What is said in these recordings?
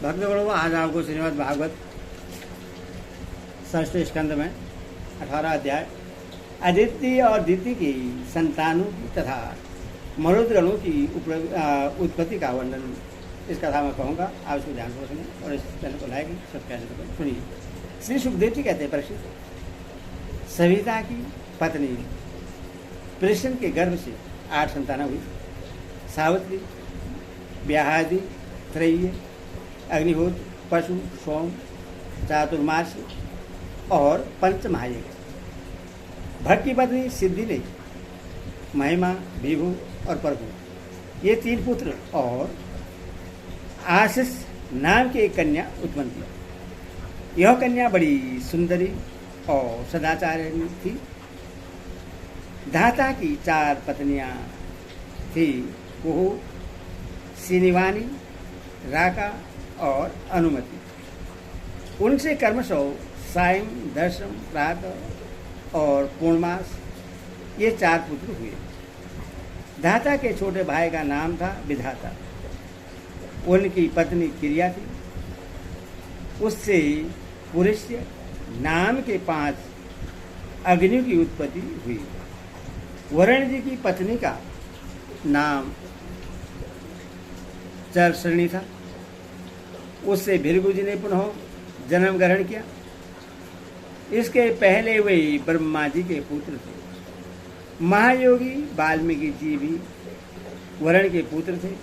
भक्तगणों, आज आपको श्रीमद् भागवत षष्ठ स्कंद में 18 अध्याय अदिति और दिति की संतानों की तथा मरुदगणों की उत्पत्ति का वर्णन इस कथा में कहूँगा। आप इसको ध्यान से सुनिए और इस चैनल को लाइक सब्सक्राइब करें। सुनिए, श्री सुखदेव जी कहते हैं, परीक्षित, सविता की पत्नी पृष्ण के गर्भ से 8 संतानें हुई। सावित्री, व्याहादि, त्रय्य, अग्निहोत्र, पशु, सोम, चातुर्मास और पंचमहायज्ञ। भट्ट की पत्नी सिद्धि ने महिमा, विभु और प्रभु ये 3 पुत्र और आशीष नाम की एक कन्या उत्पन्न की। यह कन्या बड़ी सुंदरी और सदाचारिणी थी। धाता की 4 पत्नियां थी, कुहू, सिनिवानी, राका और अनुमति। उनसे कर्मशो, सायं, दर्शम, प्रातः और पूर्णमास ये 4 पुत्र हुए। धाता के छोटे भाई का नाम था विधाता। उनकी पत्नी क्रिया थी। उससे पुरुष्य नाम के 5 अग्नियों की उत्पत्ति हुई। वरुण जी की पत्नी का नाम चरसरणी था। उससे भृगु जी ने पुनः जन्म ग्रहण किया। इसके पहले वे ब्रह्मा जी के पुत्र थे। महायोगी वाल्मीकि जी भी वरुण के पुत्र थे।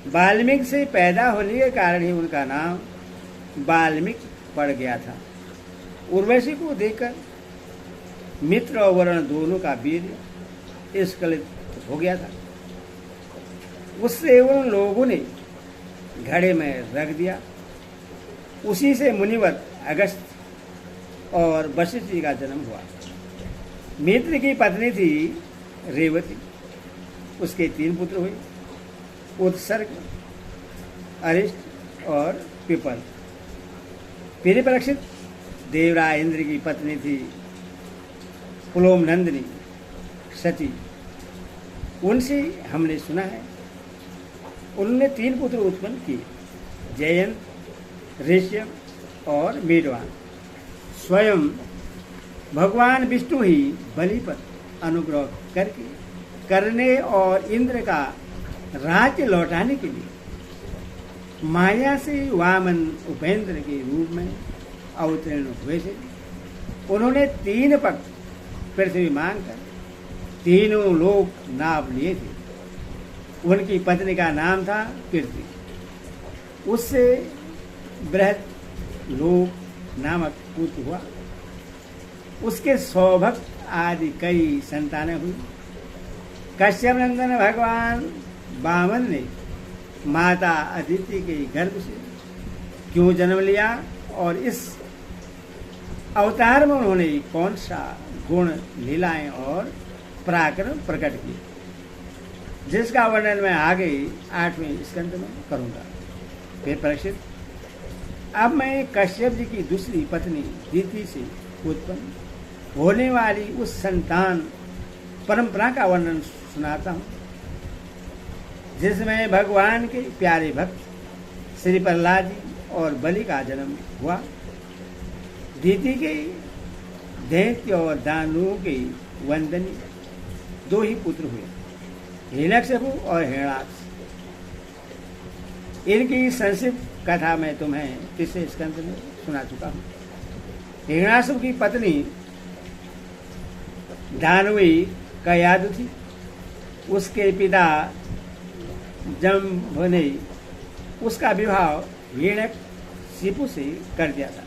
वाल्मीकि से पैदा होने के कारण ही उनका नाम वाल्मीकि पड़ गया था। उर्वशी को देखकर मित्र और वरुण दोनों का वीर्य स्खलित हो गया था। उससे उन लोगों ने घड़े में रख दिया। उसी से मुनिवर अगस्त और वशिष्ठ जी का जन्म हुआ। मित्र की पत्नी थी रेवती। उसके 3 पुत्र हुए, उत्सर्ग, अरिष्ट और पिपल। फिर परीक्षित, देवराज इंद्र की पत्नी थी पुलोम नंदिनी सती। उनसे हमने सुना है उन्होंने 3 पुत्र उत्पन्न किए, जयंत, ऋष्यप और मीडवान। स्वयं भगवान विष्णु ही बलि पर अनुग्रह करने और इंद्र का राज्य लौटाने के लिए माया से वामन उपेंद्र के रूप में अवतीर्ण हुए थे। उन्होंने 3 पग पृथ्वी मांगकर तीनों लोक नाप लिए थे। उनकी पत्नी का नाम था कीर्ति। उससे बृहद लोक नामक पुत्र हुआ। उसके सौभक्त आदि कई संतानें हुई। कश्यप नंदन भगवान वामन ने माता अदिति के गर्भ से क्यों जन्म लिया और इस अवतार में उन्होंने कौन सा गुण, लीलाएं और पराक्रम प्रकट किए, जिसका वर्णन मैं आगे 8वें स्कंद में करूंगा। फिर परीक्षित, अब मैं कश्यप जी की दूसरी पत्नी दिति से उत्पन्न होने वाली उस संतान परंपरा का वर्णन सुनाता हूँ, जिसमें भगवान के प्यारे भक्त श्री प्रहलाद जी और बलि का जन्म हुआ। दिति के दैत्य और दानवों के वंदनीय 2 ही पुत्र हुए, हिरण्यकशिपु और हिरण्याक्ष। इनकी संक्षिप्त कथा मैं तुम्हें 3 स्कंद में सुना चुका हूँ। हिरण्याक्ष की पत्नी दानवी कयादु थी। उसके पिता जम्भ ने उसका विवाह हिरण्यकशिपु से कर दिया था।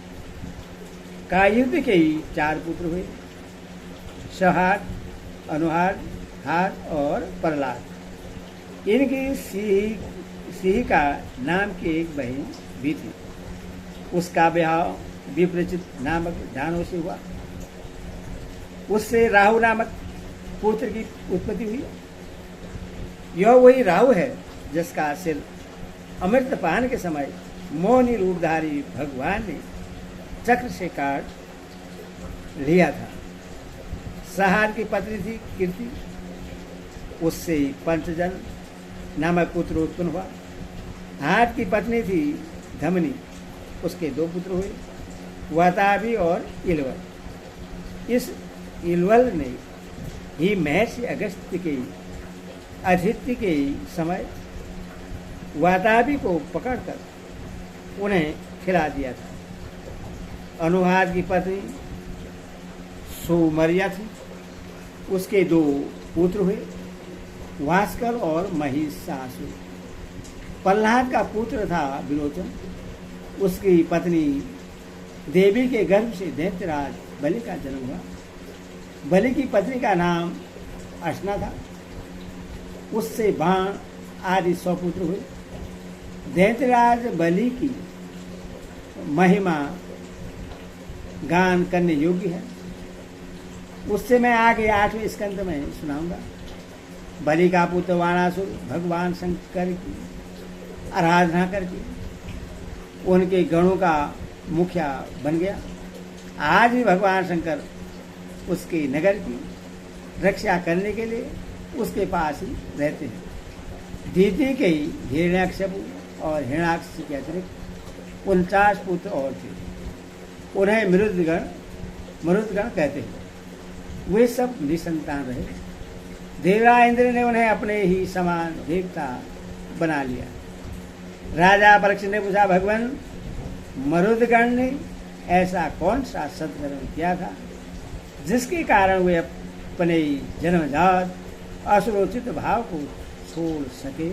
कायुद्ध के 4 पुत्र हुए, सहार, अनुहार, हार और प्रहलाद। इनकी सिहिका नाम की एक बहन भी थी। उसका विवाह विप्रचित नामक दानव से हुआ। उससे राहु नामक पुत्र की उत्पत्ति हुई। यह वही राहु है जिसका सिर अमृतपान के समय मोहिनी रूपधारी भगवान ने चक्र से काट लिया था। सहार की पत्नी थी कीर्ति। उससे पंचजन नामक पुत्र उत्पन्न हुआ। हाथ की पत्नी थी धमनी, उसके 2 पुत्र हुए, वाताबी और इलवल। इस इलवल ने ही महर्षि अगस्त्य के अतिथि के समय वाताबी को पकड़कर उन्हें खिला दिया था। अनुहार की पत्नी सुमरिया थी, उसके 2 पुत्र हुए, वास्कर और महिषासुर। प्रहलाद का पुत्र था विरोचन, उसकी पत्नी देवी के गर्भ से दैत्यराज बलि का जन्म हुआ। बलि की पत्नी का नाम अशना था, उससे बाण आदि 100 पुत्र हुए। दैत्यराज बलि की महिमा गान करने योग्य है, उससे मैं आगे 8वें स्कंद में सुनाऊंगा। बलि का पुत्र वाणासुर भगवान शंकर की आराधना करके उनके गणों का मुखिया बन गया। आज भी भगवान शंकर उसके नगर की रक्षा करने के लिए उसके पास ही रहते हैं। दीति के हिरण्याकश्यपु और हिरण्याक्ष के अतिरिक्त 49 पुत्र और थे, उन्हें मरुदगण कहते हैं। वे सब निसंतान रहे। देवराज इंद्र ने उन्हें अपने ही समान देवता बना लिया। राजा परीक्षित ने पूछा, भगवान मरुदगण ने ऐसा कौन सा सत्कर्म किया था जिसके कारण वे अपने जन्मजात असुरोचित भाव को छोड़ सके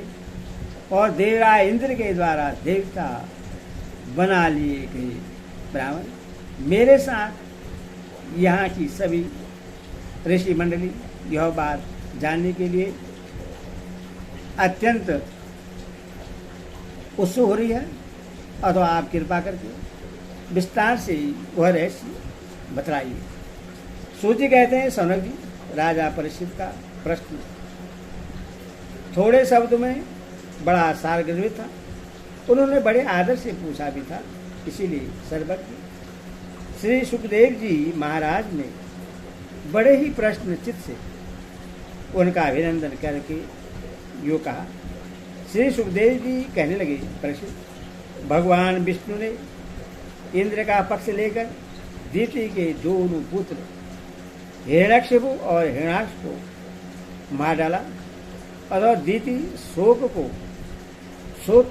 और देवराज इंद्र के द्वारा देवता बना लिए गए? ब्राह्मण, मेरे साथ यहाँ की सभी ऋषि मंडली यह बात जानने के लिए अत्यंत उत्सुक हो रही है, अथवा आप कृपा करके विस्तार से वह रहस्य बतलाइए। सूची कहते हैं, सौनक जी, राजा परीक्षित का प्रश्न थोड़े शब्द में बड़ा सारगर्भित था। उन्होंने बड़े आदर से पूछा भी था, इसीलिए सर्वज्ञ श्री सुखदेव जी महाराज ने बड़े ही प्रश्न चित्त से उनका अभिनंदन करके यो कहा। श्री सुखदेव जी कहने लगे, परीक्षित, भगवान विष्णु ने इंद्र का पक्ष लेकर दीति के 2 पुत्र हिरण्यकशिपु और हिरण्याक्ष को मार डाला। और दीति शोक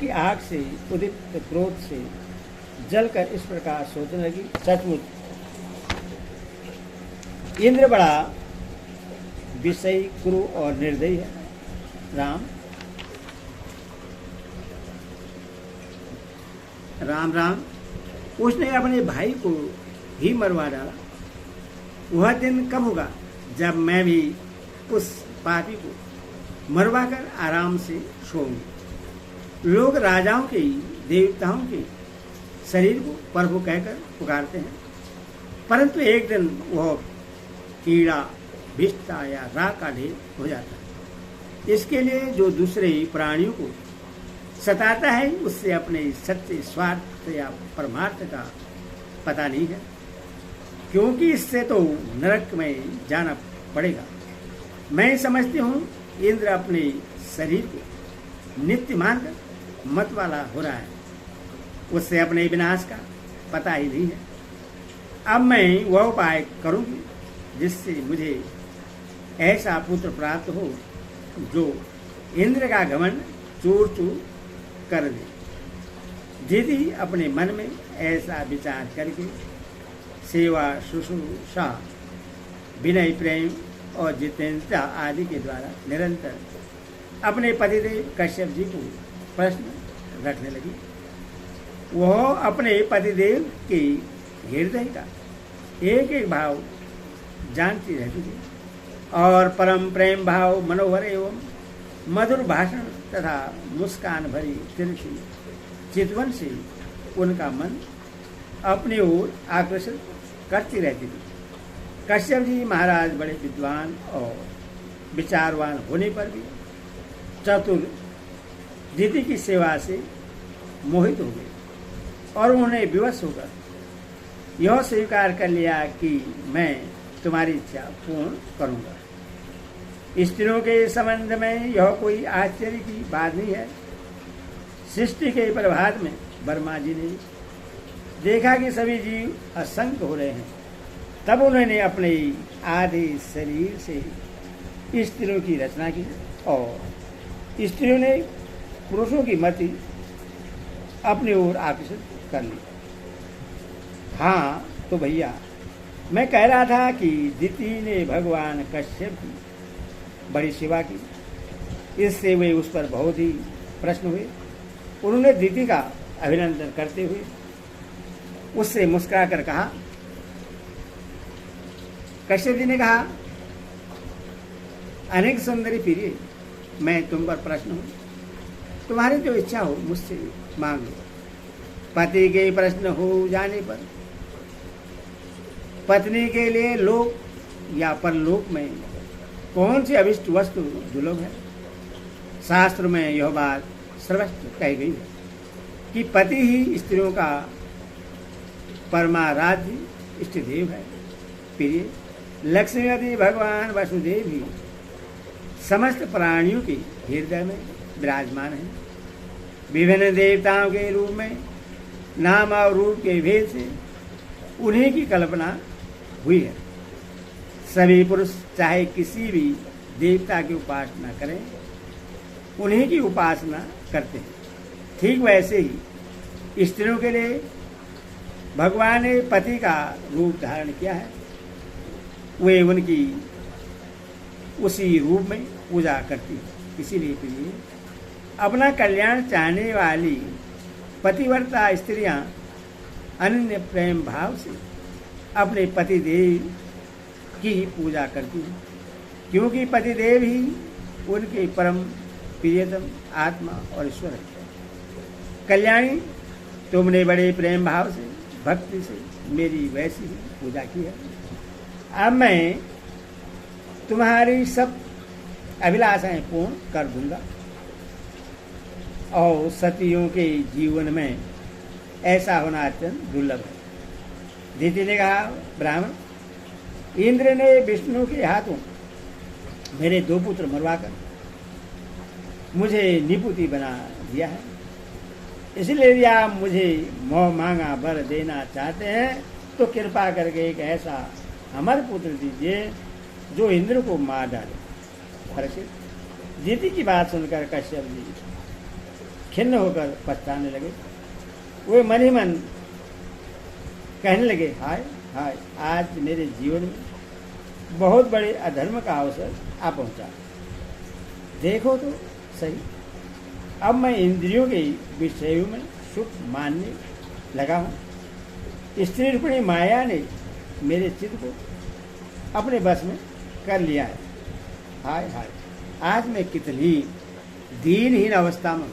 की आग से उदित क्रोध से जलकर इस प्रकार सोचने लगी, सचमुच इंद्र बड़ा विषयी, क्रूर और निर्दयी है। राम, उसने अपने भाई को ही मरवा डाला। वह दिन कब होगा जब मैं भी उस पापी को मरवाकर आराम से सोऊंगी। लोग राजाओं के, देवताओं के शरीर को प्रभु कहकर पुकारते हैं, परंतु एक दिन वह कीड़ा, भिष्टा या राख का ढेर हो जाता है। इसके लिए जो दूसरे प्राणियों को सताता है, उससे अपने सच्चे स्वार्थ या परमार्थ का पता नहीं है, क्योंकि इससे तो नरक में जाना पड़ेगा। मैं समझती हूँ इंद्र अपने शरीर को नित्य मानकर मत वाला हो रहा है, उससे अपने विनाश का पता ही नहीं है। अब मैं वह उपाय करूँगी जिससे मुझे ऐसा पुत्र प्राप्त हो जो इंद्र का घमंड चूर चूर कर दे। दीदी अपने मन में ऐसा विचार करके सेवा, शुश्रूषा, विनय, प्रेम और जितेंद्रता आदि के द्वारा निरंतर अपने पतिदेव कश्यप जी को प्रश्न रखने लगी। वह अपने पतिदेव के हृदय का एक एक भाव जानती रहती थी और परम प्रेम भाव, मनोहर एवं मधुर भाषण तथा मुस्कान भरी तिरछी चितवन से उनका मन अपनी ओर आकर्षित करती रहती थी। कश्यप जी महाराज बड़े विद्वान और विचारवान होने पर भी चतुर दीदी की सेवा से मोहित हो गए और उन्होंने विवश होकर यह स्वीकार कर लिया कि मैं तुम्हारी इच्छा पूर्ण करूंगा। स्त्रियों के संबंध में यह कोई आश्चर्य की बात नहीं है। सृष्टि के प्रभात में ब्रह्मा जी ने देखा कि सभी जीव असंख्य हो रहे हैं। तब उन्होंने अपने आधे शरीर से स्त्रियों की रचना की और स्त्रियों ने पुरुषों की मति अपनी ओर आकर्षित कर ली। हाँ तो भैया, मैं कह रहा था कि दिति ने भगवान कश्यप की बड़ी सेवा की। इससे वे उस पर बहुत ही प्रश्न हुए। उन्होंने दिति का अभिनंदन करते हुए उससे मुस्कुराकर कहा, कश्यप जी ने कहा, अनेक सुंदरी प्रिय, मैं तुम पर प्रश्न हूं, तुम्हारी जो इच्छा हो मुझसे मांग लो। पति के प्रश्न हो जाने पर पत्नी के लिए लोक या परलोक में कौन सी अभिष्ट वस्तु दुर्लभ है? शास्त्र में यह बात सर्वस्व कही गई है कि पति ही स्त्रियों का परमाराध्य इष्ट देव है। प्रिय, लक्ष्मीपति भगवान वसुदेव ही समस्त प्राणियों के हृदय में विराजमान है। विभिन्न देवताओं के रूप में नाम और रूप के भेद से उन्हीं की कल्पना हुई है। सभी पुरुष चाहे किसी भी देवता की उपासना करें, उन्हीं की उपासना करते हैं। ठीक वैसे ही स्त्रियों के लिए भगवान ने पति का रूप धारण किया है। वे उनकी उसी रूप में पूजा करती है। इसीलिए प्रिय, अपना कल्याण चाहने वाली पतिव्रता स्त्रियां अनन्य प्रेम भाव से अपने पतिदेव की ही पूजा करती हैं, क्योंकि पतिदेव ही उनके परम प्रियतम आत्मा और ईश्वर है। कल्याणी, तुमने बड़े प्रेम भाव से भक्ति से मेरी वैसी ही पूजा की है। अब मैं तुम्हारी सब अभिलाषाएं पूर्ण कर दूंगा और सतियों के जीवन में ऐसा होना अत्यंत दुर्लभ है। दिति ने कहा, ब्राह्मण, इंद्र ने विष्णु के हाथों मेरे 2 पुत्र मरवाकर मुझे निपुति बना दिया है। इसलिए यदि आप मुझे मोह मांगा वर देना चाहते हैं तो कृपा करके एक ऐसा अमर पुत्र दीजिए जो इंद्र को मार डाले। परीक्षित, दिति की बात सुनकर कश्यप जी खिन्न होकर पछताने लगे। वे मन ही मन कहने लगे, हाय हाय, आज मेरे जीवन में बहुत बड़े अधर्म का अवसर आ पहुंचा। देखो तो सही, अब मैं इंद्रियों के विषयों में सुख मानने लगा हूँ। स्त्री रूपिणी माया ने मेरे चित्त को अपने बस में कर लिया है। हाय हाय, आज मैं कितनी दीनहीन अवस्था में,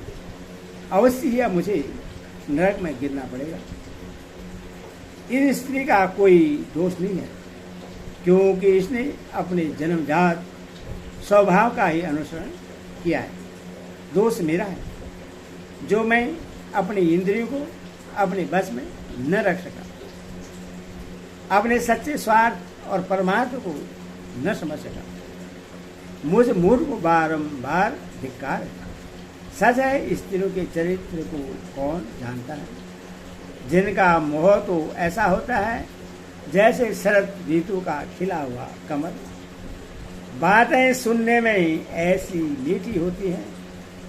अवश्य ही अब मुझे नरक में गिरना पड़ेगा। इस स्त्री का कोई दोष नहीं है, क्योंकि इसने अपने जन्मजात स्वभाव का ही अनुसरण किया है। दोष मेरा है जो मैं अपनी इंद्रियों को अपने बस में न रख सका, अपने सच्चे स्वार्थ और परमार्थ को न समझ सका। मुझ मूर्ख को बारंबार धिक्कार है। सच है, स्त्रियों के चरित्र को कौन जानता है, जिनका मोह तो ऐसा होता है जैसे शरद ऋतु का खिला हुआ कमल। बातें सुनने में ऐसी मीठी होती हैं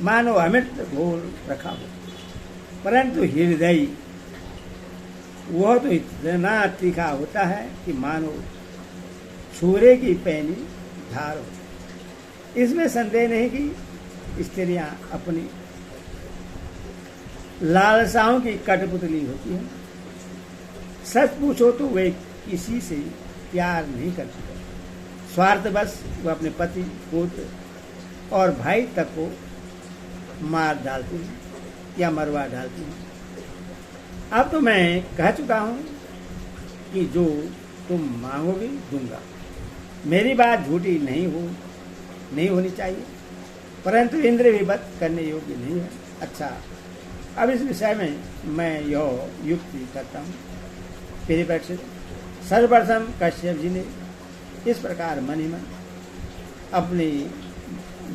मानो अमृत घोल रखा हो, परंतु हृदय वह तो इतना तीखा होता है कि मानो छुरे की पैनी धार हो। इसमें संदेह नहीं कि स्त्रियां अपनी लालसाओं की कठपुतली होती हैं। सच पूछो तो वे किसी से प्यार नहीं करती, स्वार्थवश वो अपने पति, पुत्र और भाई तक को मार डालती हैं या मरवा डालती हैं। अब तो मैं कह चुका हूं कि जो तुम मांगोगे दूंगा। मेरी बात झूठी नहीं होनी चाहिए, परंतु इंद्र भी वध करने योग्य नहीं है। अच्छा, अब इस विषय में मैं यह युक्ति करता हूँ। मेरे परीक्षित, सर्वप्रथम कश्यप जी ने इस प्रकार मन ही मन अपनी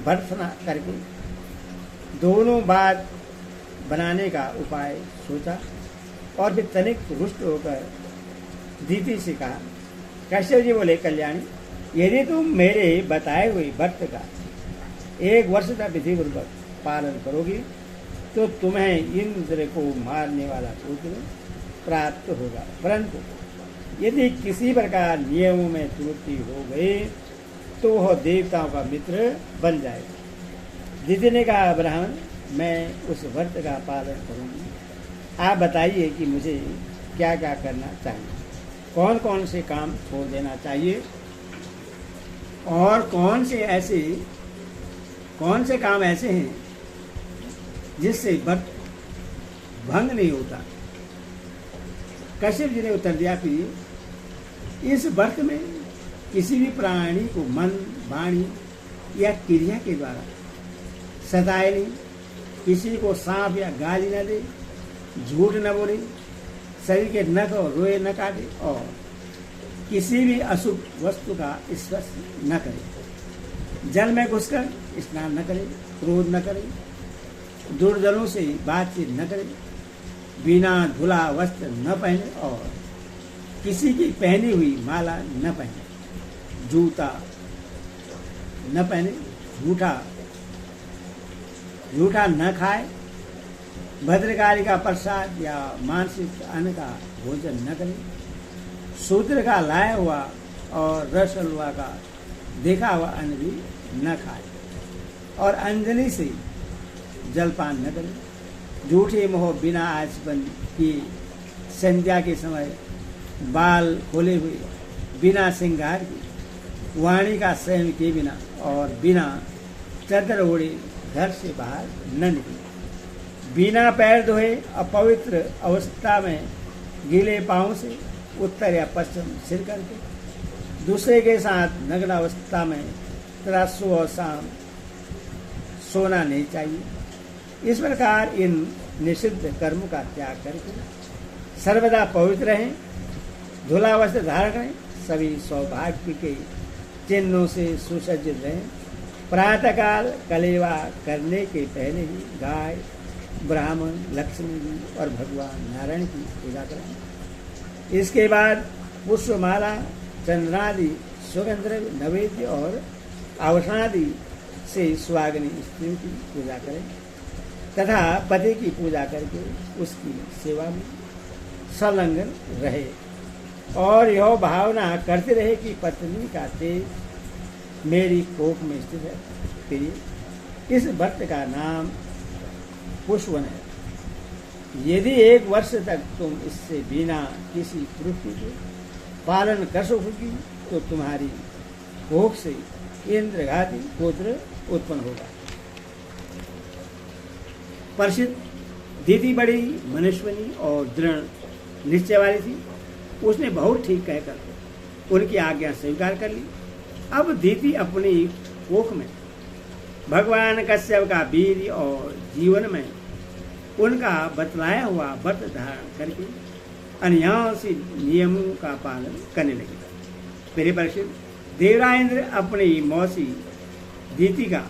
भर्त्सना करके दोनों बात बनाने का उपाय सोचा और फिर तनिक रुष्ट होकर दीति से कहा। कश्यप जी बोले, कल्याणी, यदि तुम मेरे बताए हुए व्रत का 1 वर्ष तक विधिपूर्वक पालन करोगी तो तुम्हें इंद्र को मारने वाला पुत्र प्राप्त होगा, परंतु यदि किसी प्रकार नियमों में त्रुटि हो गई तो वह देवताओं का मित्र बन जाएगा। दीदी ने कहा, ब्राह्मण, मैं उस व्रत का पालन करूंगी। आप बताइए कि मुझे क्या क्या करना चाहिए, कौन कौन से काम छोड़ देना चाहिए और कौन से काम ऐसे हैं जिससे व्रत भंग नहीं होता। कश्यप जी ने उत्तर दिया कि इस व्रत में किसी भी प्राणी को मन, वाणी या क्रिया के द्वारा सताए नहीं, किसी को सांप या गाली न दे, झूठ न बोले, शरीर के नख और रोए न काटे और किसी भी अशुभ वस्तु का स्पर्श न करे, जल में घुसकर स्नान न करे, क्रोध न करे, दुर्जनों से बातचीत न करे, बिना धुला वस्त्र न पहने और किसी की पहनी हुई माला न पहने, जूता न पहने, झूठा न खाए, भद्रकाली का प्रसाद या मानसिक अन्न का भोजन न करे, शूद्र का लाया हुआ और रस हलवा का देखा हुआ अन्न भी न खाए और अंजलि से जलपान न करे, झूठे मोह बिना आचमन किए संध्या के समय बाल खोले हुए, बिना श्रृंगार के, वाणी का संयम किए बिना और बिना चदर ओढ़े घर से बाहर न निकले, बिना पैर धोए अपवित्र अवस्था में गीले पांव से उत्तर या पश्चिम सिर करके, दूसरे के साथ नग्न अवस्था में तथा सुबह और शाम सोना नहीं चाहिए। इस प्रकार इन निषिद्ध कर्म का त्याग करके सर्वदा पवित्र रहें, धुला वस्त्र धारण करें, सभी सौभाग्य के चिन्हों से सुसज्जित रहें, प्रातःकाल कलेवा करने के पहले ही गाय, ब्राह्मण, लक्ष्मी जी और भगवान नारायण की पूजा करें। इसके बाद पुष्पमाला, चंद्रादि, सुगंध, नैवेद्य और आभूषणादि से सुहागिनी स्त्रियों की पूजा करें तथा पति की पूजा करके उसकी सेवा में संलग्न रहे और यह भावना करते रहे कि पत्नी का तेज मेरी कोख में स्थित है। फिर इस व्रत का नाम पुष्पवन है। यदि 1 वर्ष तक तुम इससे बिना किसी त्रुटि के पालन कर सकोगी तो तुम्हारी कोख से इंद्रघाती पुत्र उत्पन्न होगा। परिषद दीदी बड़ी मनुष्यनी और दृढ़ निश्चय वाली थी। उसने बहुत ठीक कहकर उनकी आज्ञा स्वीकार कर ली। अब दीदी अपनी कोख में भगवान कश्यप का वीर और जीवन में उनका बतलाया हुआ व्रत धारण करके अनायासी नियमों का पालन करने लगे। मेरे परिषद देवराजेंद्र अपनी मौसी दीति का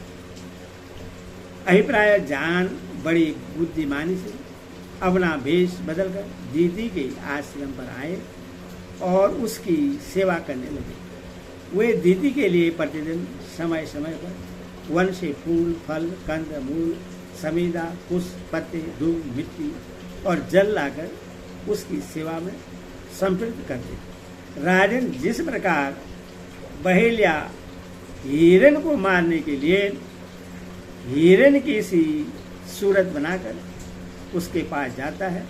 अभिप्राय जान बड़ी बुद्धिमानी से अपना वेश बदलकर दीदी के आश्रम पर आए और उसकी सेवा करने लगे। वे दीदी के लिए प्रतिदिन समय समय पर वन से फूल, फल, कंद, मूल, समीदा, पुष्प, पत्ते, दूध, मिट्टी और जल लाकर उसकी सेवा में संपृक्त करते। राजन जिस प्रकार बहेलिया हिरण को मारने के लिए हिरण की सी सूरत बनाकर उसके पास जाता है,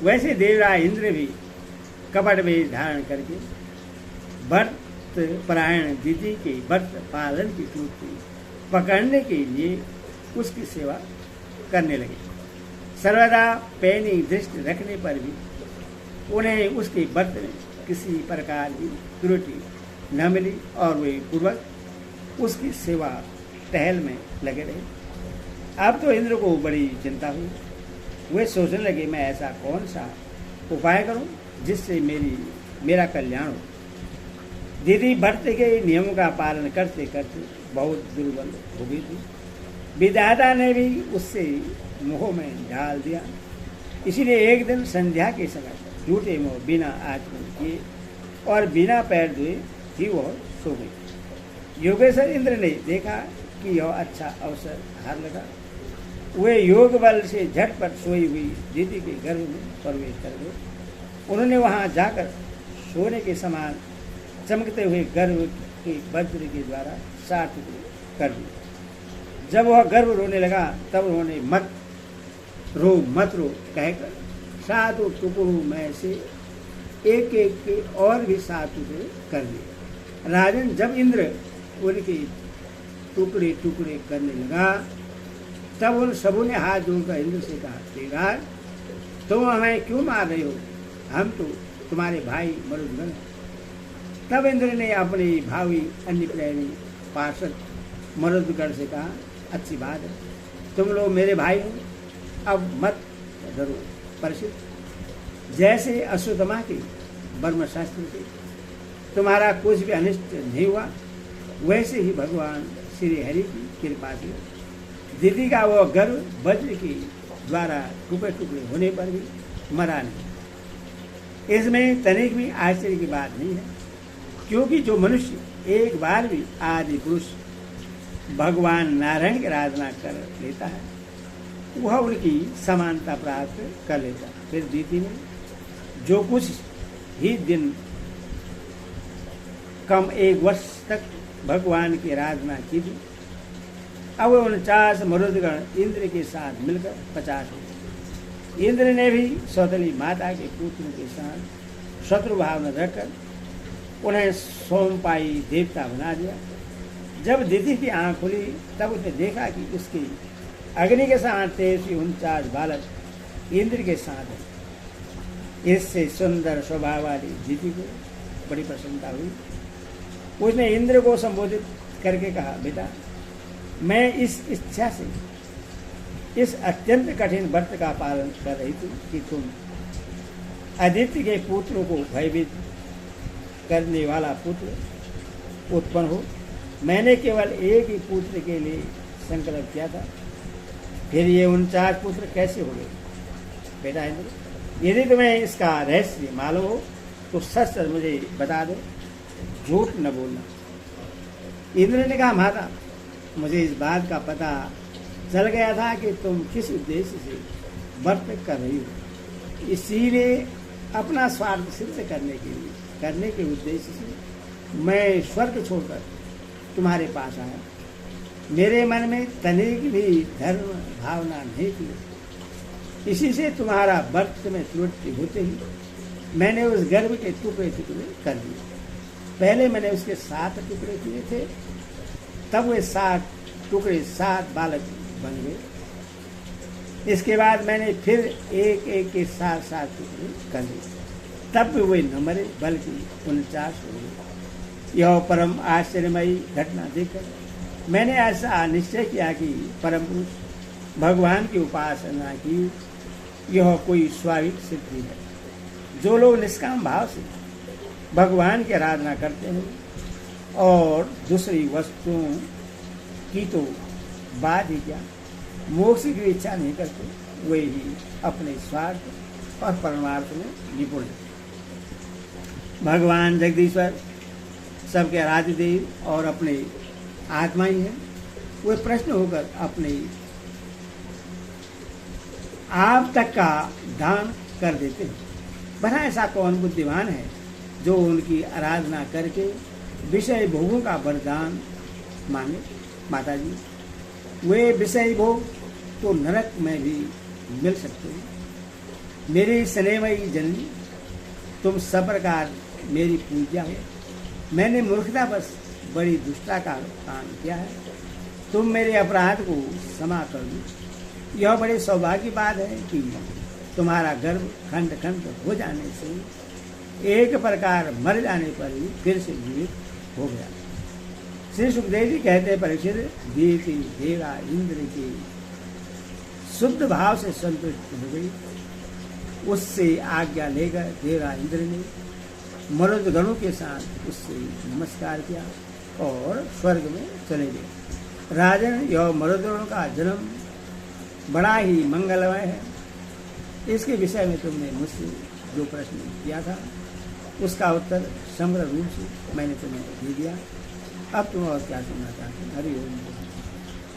वैसे देवराज इंद्र भी कपट वेश धारण करके व्रत परायण दीदी के व्रत पालन की त्रुटि पकड़ने के लिए उसकी सेवा करने लगे। सर्वदा पैनी दृष्टि रखने पर भी उन्हें उसके व्रत में किसी प्रकार की त्रुटि न मिली और वे पूर्वक उसकी सेवा टहल में लगे रहे। अब तो इंद्र को बड़ी चिंता हुई। वे सोचने लगे, मैं ऐसा कौन सा उपाय करूं जिससे मेरा कल्याण हो। दीदी व्रत के नियमों का पालन करते करते बहुत दुर्बल हो गई थी विधाता ने भी उससे मोह में डाल दिया। इसीलिए एक दिन संध्या के समय झूठे मोह बिना आचमन किए और बिना पैर धोए ही वह सो गई। योगेश्वर इंद्र ने देखा कि यह अच्छा अवसर हार लगा। वे योग बल से झटपट सोई हुई दीदी के गर्भ में प्रवेश कर गए। उन्होंने वहां जाकर सोने के समान चमकते हुए गर्भ के वज्र के द्वारा 7 टुकड़े कर दिए। जब वह गर्भ रोने लगा तब उन्होंने मत रो कहकर 7 टुकड़ों में से एक एक के और भी 7 टुकड़े कर दिए। राजन, जब इंद्र उनके टुकड़े टुकड़े करने लगा तब उन सबों ने हाथ जोड़कर इंद्र से कहा, देवराज, तुम हमें क्यों मार रहे हो? हम तो तुम्हारे भाई मरुदगण हैं। तब इंद्र ने अपने भावी अन्य प्रेमी पार्षद मरुदगण से कहा, अच्छी बात है, तुम लोग मेरे भाई हो, अब मत डरो। परिषद, जैसे अश्वत्थामा के ब्रह्मशास्त्र से तुम्हारा कुछ भी अनिष्ट नहीं हुआ, वैसे ही भगवान श्री हरि की कृपा से दीदी का वह गर्भ वज्र के द्वारा टुकड़े टुकड़े होने पर भी मरा नहीं। इसमें तनिक भी आश्चर्य की बात नहीं है, क्योंकि जो मनुष्य एक बार भी आदि पुरुष भगवान नारायण की आराधना कर लेता है वह उनकी समानता प्राप्त कर लेता है। फिर दीदी ने जो कुछ ही दिन कम 1 वर्ष तक भगवान की आराधना की थी, अब 49 मरुदगण इंद्र के साथ मिलकर 50 हो गए। इंद्र ने भी सौतली माता के पुत्र के साथ शत्रु भाव में रखकर उन्हें सोमपाई देवता बना दिया। जब दीदी की आंख खुली तब उसने देखा कि उसकी अग्नि के साथ 49 बालक इंद्र के साथ है। इससे सुंदर स्वभाव वाली दीदी को बड़ी प्रसन्नता हुई। उसने इंद्र को संबोधित करके कहा, बेटा, मैं इस इच्छा से इस अत्यंत कठिन व्रत का पालन कर रही थी कि तुम आदित्य के पुत्रों को भयभीत करने वाला पुत्र उत्पन्न हो। मैंने केवल एक ही पुत्र के लिए संकल्प किया था, फिर ये 49 पुत्र कैसे हो गए? बेटा इंद्र, यदि तुम्हें इसका रहस्य मालूम हो तो सच सच मुझे बता दो, झूठ न बोलना। इंद्र ने कहा, माता, मुझे इस बात का पता चल गया था कि तुम किस उद्देश्य से व्रत कर रही हो, इसीलिए अपना स्वार्थ सिद्ध करने के उद्देश्य से मैं स्वर्ग छोड़कर तुम्हारे पास आया। मेरे मन में तनिक भी धर्म भावना नहीं थी, इसी से तुम्हारा व्रत में त्रुटि होते ही मैंने उस गर्भ के टुकड़े टुकड़े कर दिए। पहले मैंने उसके 7 टुकड़े किए थे, तब वे 7 टुकड़े 7 बालक बन गए। इसके बाद मैंने फिर एक एक के 7 टुकड़े कर दिए, तब भी वे न मरे बल्कि 49 हो गए। यह परम आश्चर्यमयी घटना देखकर मैंने ऐसा निश्चय किया कि परम पुरुष भगवान की उपासना की यह कोई स्वाभाविक सिद्धि है। जो लोग निष्काम भाव से भगवान की आराधना करते हैं और दूसरी वस्तुओं की तो बात ही क्या, मोक्ष की इच्छा नहीं करते, वे ही अपने स्वार्थ और परमार्थ में निपुण हैं। भगवान जगदीश्वर सबके आराध्य देव और अपने आत्मा ही हैं। वे प्रश्न होकर अपने आप तक का दान कर देते हैं। भला ऐसा कौन बुद्धिमान है जो उनकी आराधना करके विषय भोगों का वरदान मांगे? माता जी, वे विषय भोग तो नरक में भी मिल सकते हैं। मेरी स्नेहमयी जननी, तुम सब प्रकार मेरी पूजा हो। मैंने मूर्खता बस बड़ी दुष्टता का काम किया है, तुम मेरे अपराध को क्षमा कर दो। यह बड़े सौभाग्य की बात है कि तुम्हारा गर्भ खंड खंड हो जाने से एक प्रकार मर जाने पर ही फिर से जीवित हो गया। श्री सुखदेव जी कहते हैं, परीक्षित, दीति देवा इंद्र की शुद्ध भाव से संतुष्ट हो गई। उससे आज्ञा लेकर देवा इंद्र ने मरुदगणों के साथ उससे नमस्कार किया और स्वर्ग में चले गए। राजन एवं मरुदों का जन्म बड़ा ही मंगलमय है। इसके विषय में तुमने मुझसे जो प्रश्न किया था उसका उत्तर समग्र रूप से मैंने तुम्हें दे दिया। अब तुम और क्या सुनना चाहते हैं? हरि ओम।